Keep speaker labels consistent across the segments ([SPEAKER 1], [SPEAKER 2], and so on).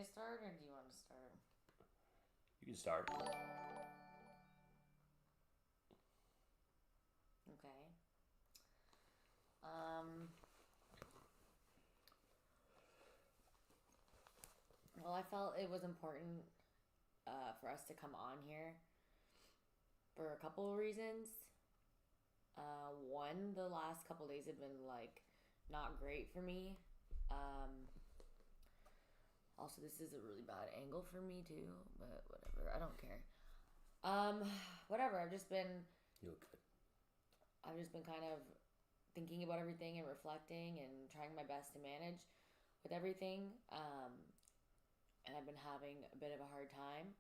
[SPEAKER 1] to start, or do you want to start?
[SPEAKER 2] You can start.
[SPEAKER 1] Okay. Um. Well, I felt it was important for us to come on here for a couple of reasons. One, the last couple of days have been like not great for me. Um, Also, this is a really bad angle for me too, but whatever. I don't care. Um, Whatever.
[SPEAKER 2] You look good.
[SPEAKER 1] I've just been kind of thinking about everything and reflecting and trying my best to manage with everything. And I've been having a bit of a hard time.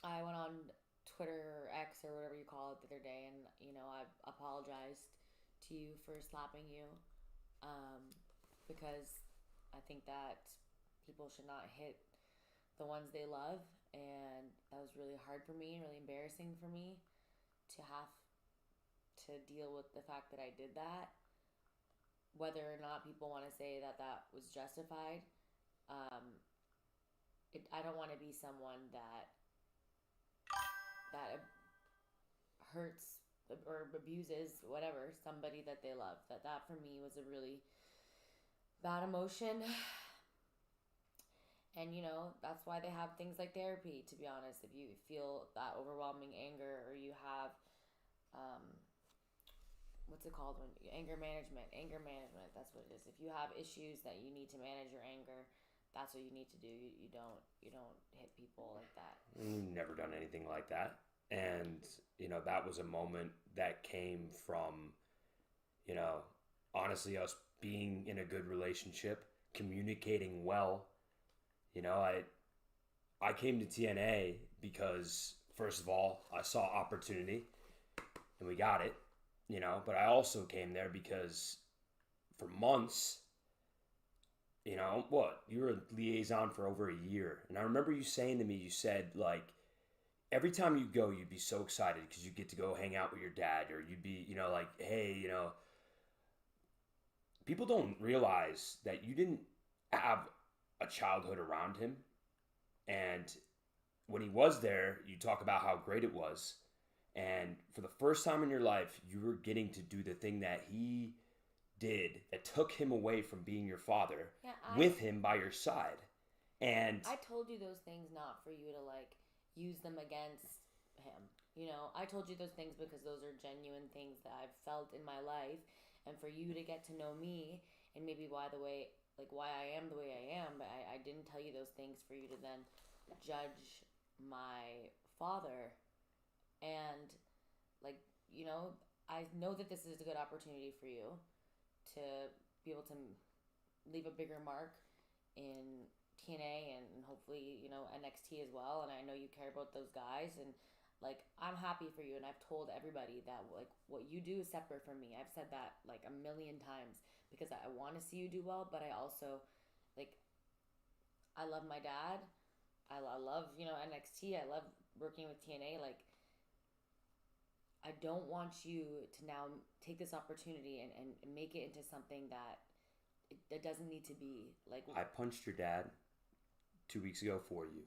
[SPEAKER 1] I went on Twitter or X or whatever you call it the other day, and I apologized to you for slapping you, um, because I think that people should not hit the ones they love, and that was really hard for me, really embarrassing for me to have to deal with the fact that I did that. Whether or not people want to say that that was justified, um, I don't want to be someone that hurts or abuses whatever somebody that they love. That for me was a really bad emotion. And that's why they have things like therapy, to be honest. If you feel that overwhelming anger, or you have um what's it called, when anger management, that's what it is. If you have issues that you need to manage your anger, that's what you need to do. You don't hit people like that.
[SPEAKER 2] We've never done anything like that. And, that was a moment that came from, you know, honestly, us being in a good relationship, communicating well. I came to TNA because, first of all, I saw opportunity and we got it, but I also came there because for months, you were a liaison for over a year. And I remember you saying to me, you said, like, every time you go, you'd be so excited because you get to go hang out with your dad, or you'd be, like, hey, people don't realize that you didn't have a childhood around him. And when he was there, you talk about how great it was. And for the first time in your life, you were getting to do the thing that he did that took him away from being your father,
[SPEAKER 1] Yeah,
[SPEAKER 2] with him by your side. And
[SPEAKER 1] I told you those things not for you to like use them against him. I told you those things because those are genuine things that I've felt in my life, and for you to get to know me and maybe why I am the way I am. But I didn't tell you those things for you to then judge my father. And like I know that this is a good opportunity for you to be able to leave a bigger mark in TNA and hopefully NXT as well. And I know you care about those guys, and like I'm happy for you. And I've told everybody that like what you do is separate from me. I've said that like a million times because I want to see you do well, but I also like I love my dad. I love NXT. I love working with TNA. Like I don't want you to now take this opportunity and make it into something that doesn't need to be. Like
[SPEAKER 2] I punched your dad 2 weeks ago for you.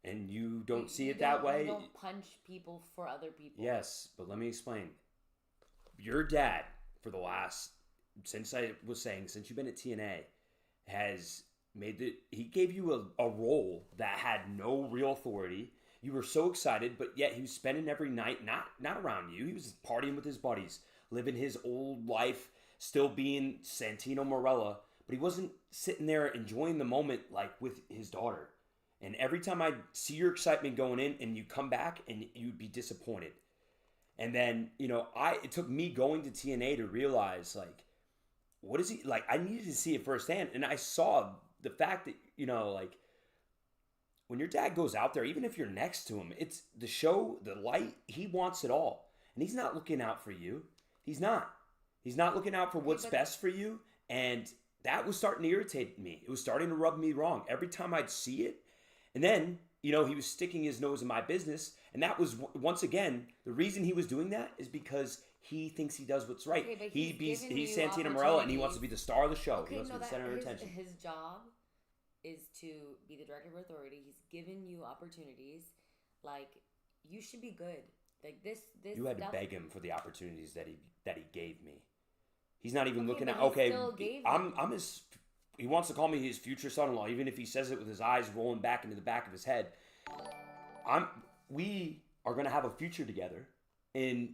[SPEAKER 2] And you don't see it that way?
[SPEAKER 1] You don't punch people for other people.
[SPEAKER 2] Yes, but let me explain. Your dad, for the last, since you've been at TNA, has he gave you a role that had no real authority. You were so excited, but yet he was spending every night not around you. He was partying with his buddies, living his old life, still being Santino Marella, but he wasn't sitting there enjoying the moment like with his daughter. And every time I'd see your excitement going in and you come back and you'd be disappointed. And then, it took me going to TNA to realize, like, what is he, like, I needed to see it firsthand. And I saw the fact that, like, when your dad goes out there, even if you're next to him, it's the show, the light, he wants it all. And he's not looking out for you. He's not. He's not looking out for what's best for you. And that was starting to irritate me. It was starting to rub me wrong. Every time I'd see it, and then, he was sticking his nose in my business. And that was, once again, the reason he was doing that is because he thinks he does what's right.
[SPEAKER 1] Okay, but
[SPEAKER 2] He's Santino Marella, and he wants to be the star of the show.
[SPEAKER 1] Okay,
[SPEAKER 2] he wants to be the center of attention.
[SPEAKER 1] His job is to be the director of authority. He's given you opportunities. Like, you should be good. Like this.
[SPEAKER 2] You had to beg him for the opportunities that he gave me. He's not even looking at. I'm his. He wants to call me his future son-in-law, even if he says it with his eyes rolling back into the back of his head. We are going to have a future together, and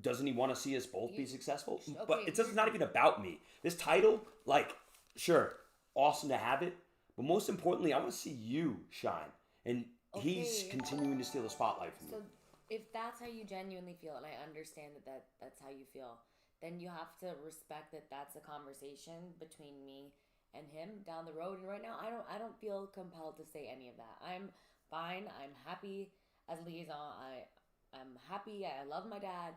[SPEAKER 2] doesn't he want to see us both be successful? Okay, but it's not even about me. This title, like, sure, awesome to have it, but most importantly, I want to see you shine, and he's continuing to steal the spotlight from you.
[SPEAKER 1] So if that's how you genuinely feel, and I understand that's how you feel, then you have to respect that that's a conversation between me and him down the road. And right now, I don't feel compelled to say any of that. I'm fine. I'm happy as a liaison. I'm happy. I love my dad.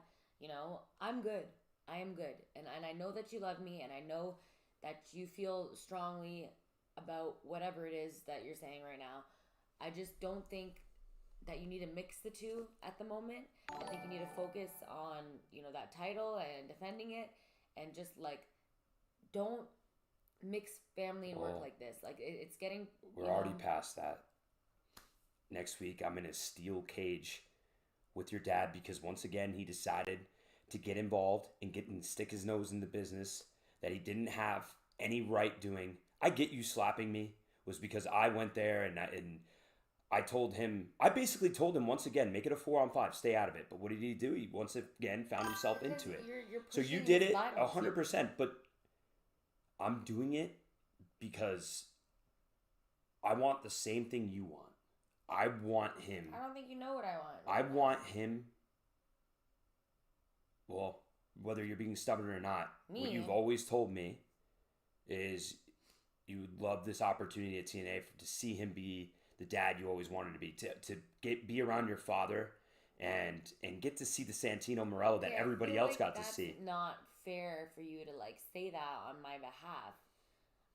[SPEAKER 1] I'm good. I am good. And I know that you love me, and I know that you feel strongly about whatever it is that you're saying right now. I just don't think that you need to mix the two at the moment. I think you need to focus on, that title and defending it, and just don't mix family and work like this. Like it's getting.
[SPEAKER 2] We're already past that. Next week, I'm in a steel cage with your dad because once again he decided to get involved and stick his nose in the business that he didn't have any right doing. I get you slapping me was because I went there and I told him, I basically told him once again, make it a 4-on-5, stay out of it. But what did he do? He once again found himself into it. So you did it 100%, but I'm doing it because I want the same thing you want. I want him.
[SPEAKER 1] I don't think you know what I want.
[SPEAKER 2] I want him. Well, whether you're being stubborn or not, what you've always told me is you would love this opportunity at TNA to see him be the dad you always wanted to be, to be around your father and get to see the Santino Marella that everybody else got to see.
[SPEAKER 1] It's not fair for you to say that on my behalf.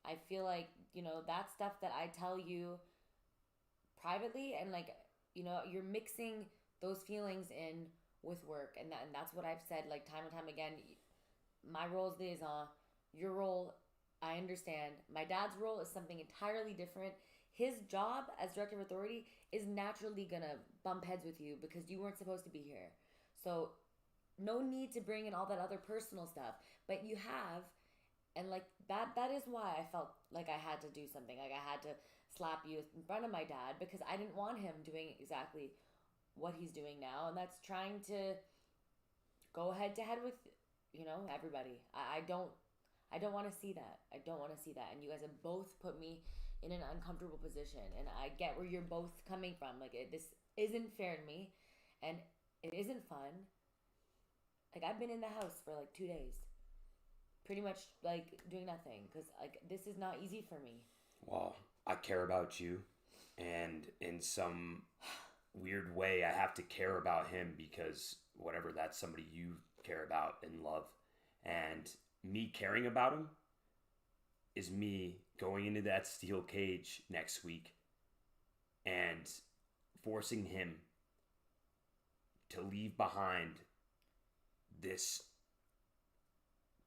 [SPEAKER 1] I feel like, that stuff that I tell you privately, and you're mixing those feelings in with work, and that's what I've said time and time again. My role is liaison. Your role, I understand. My dad's role is something entirely different. His job as director of authority is naturally gonna bump heads with you because you weren't supposed to be here. So no need to bring in all that other personal stuff, but you have, and that is why I felt like I had to do something. Like I had to slap you in front of my dad because I didn't want him doing exactly what he's doing now, and that's trying to go head to head with everybody. I don't want to see that. I don't want to see that. And you guys have both put me in an uncomfortable position, and I get where you're both coming from. This isn't fair to me, and it isn't fun. I've been in the house for 2 days, pretty much doing nothing because this is not easy for me.
[SPEAKER 2] Well, I care about you, and in some weird way, I have to care about him because whatever, that's somebody you care about and love, and me caring about him is me going into that steel cage next week and forcing him to leave behind this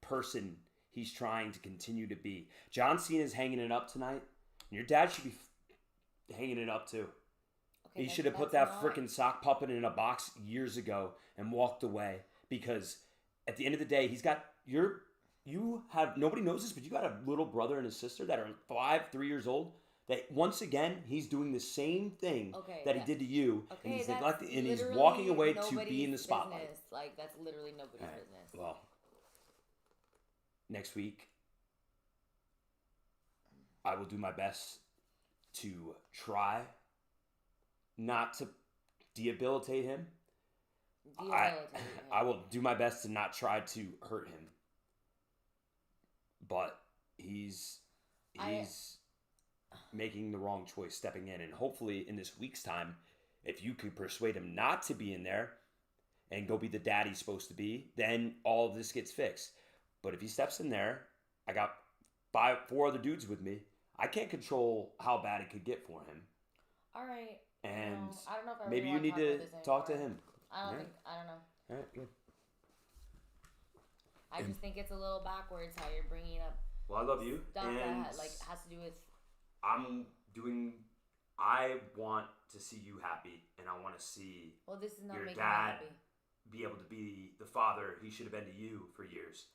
[SPEAKER 2] person he's trying to continue to be. John Cena's hanging it up tonight, and your dad should be hanging it up too. Okay, he should have put that freaking sock puppet in a box years ago and walked away, because at the end of the day, you have, nobody knows this, but you got a little brother and a sister that are 3 years old, that once again, he's doing the same thing that he did to you, and he's neglecting, and he's walking away to be in the spotlight.
[SPEAKER 1] Business. That's literally nobody's business.
[SPEAKER 2] Well, next week, I will do my best to try not to debilitate him. I will do my best to not try to hurt him. But he's making the wrong choice stepping in. And hopefully in this week's time, if you could persuade him not to be in there and go be the dad he's supposed to be, then all of this gets fixed. But if he steps in there, I got 4 other dudes with me. I can't control how bad it could get for him.
[SPEAKER 1] All right.
[SPEAKER 2] And
[SPEAKER 1] I don't know if I
[SPEAKER 2] maybe
[SPEAKER 1] really
[SPEAKER 2] you need to talk to him.
[SPEAKER 1] I don't know.
[SPEAKER 2] All right, good.
[SPEAKER 1] I just think it's a little backwards how you're bringing up.
[SPEAKER 2] Well, I love you,
[SPEAKER 1] stuff
[SPEAKER 2] and
[SPEAKER 1] that has to do with.
[SPEAKER 2] I want to see you happy, and I want to see.
[SPEAKER 1] Well, this is not
[SPEAKER 2] your
[SPEAKER 1] making
[SPEAKER 2] dad
[SPEAKER 1] me happy.
[SPEAKER 2] be able to be the father he should have been to you for years.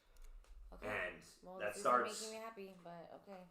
[SPEAKER 1] Okay.
[SPEAKER 2] And
[SPEAKER 1] well,
[SPEAKER 2] that
[SPEAKER 1] this
[SPEAKER 2] starts.
[SPEAKER 1] isn't making me happy, but okay.